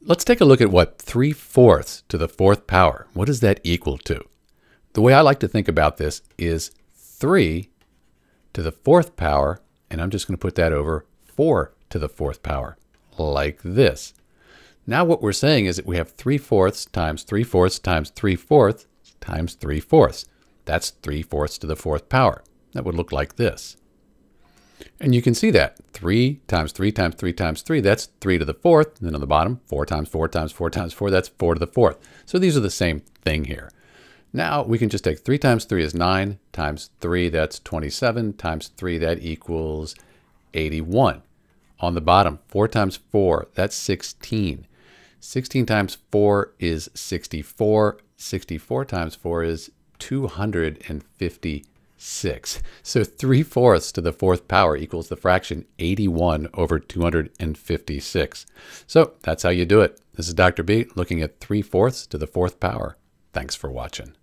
Let's take a look at what 3/4 to the fourth power. What does that equal to? The way I like to think about this is 3 to the fourth power, and I'm just going to put that over 4 to the fourth power, like this. Now what we're saying is that we have 3/4 times 3/4 times 3/4 times 3/4. That's 3/4 to the fourth power. That would look like this. And you can see that 3 times 3 times 3 times 3, that's 3 to the fourth. And then on the bottom, 4 times 4 times 4 times 4, that's 4 to the fourth. So these are the same thing here. Now we can just take 3 times 3 is 9, times 3, that's 27, times 3, that equals 81. On the bottom, 4 times 4, that's 16. 16 times 4 is 64. 64 times 4 is 256. So 3/4 to the fourth power equals the fraction 81 over 256. So that's how you do it. This is Dr. B looking at 3/4 to the fourth power. Thanks for watching.